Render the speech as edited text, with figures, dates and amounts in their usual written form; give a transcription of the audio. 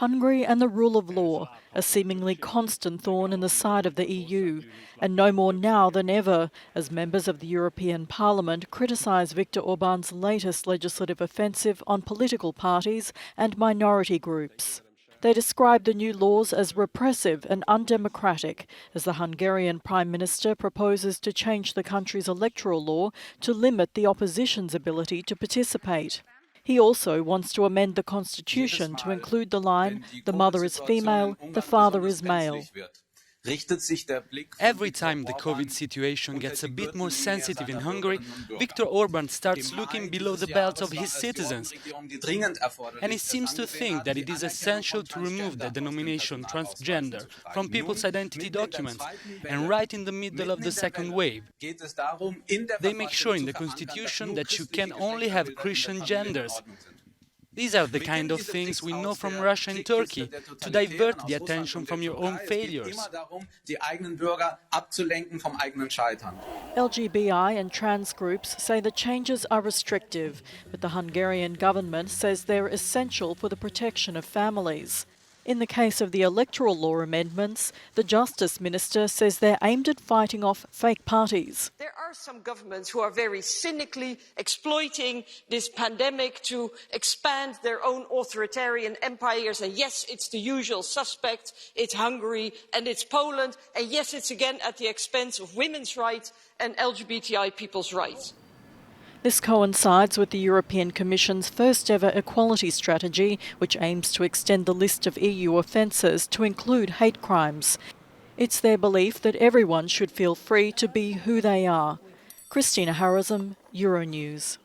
Hungary and the rule of law, a seemingly constant thorn in the side of the EU, and no more now than ever, as members of the European Parliament criticise Viktor Orbán's latest legislative offensive on political parties and minority groups. They describe the new laws as repressive and undemocratic, as the Hungarian Prime Minister proposes to change the country's electoral law to limit the opposition's ability to participate. He also wants to amend the constitution to include the line, "The mother is female, the father is male." Every time the COVID situation gets a bit more sensitive in Hungary, Viktor Orbán starts looking below the belt of his citizens. And he seems to think that it is essential to remove the denomination transgender from people's identity documents. And right in the middle of the second wave, they make sure in the constitution that you can only have Christian genders. These are the kind of things we know from Russia and Turkey, to divert the attention from your own failures. LGBTI and trans groups say the changes are restrictive, but the Hungarian government says they're essential for the protection of families. In the case of the electoral law amendments, the Justice Minister says they're aimed at fighting off fake parties. There are some governments who are very cynically exploiting this pandemic to expand their own authoritarian empires. And yes, it's the usual suspects. It's Hungary and it's Poland. And yes, it's again at the expense of women's rights and LGBTI people's rights. This coincides with the European Commission's first ever equality strategy, which aims to extend the list of EU offences to include hate crimes. It's their belief that everyone should feel free to be who they are. Christina Harrison, Euronews.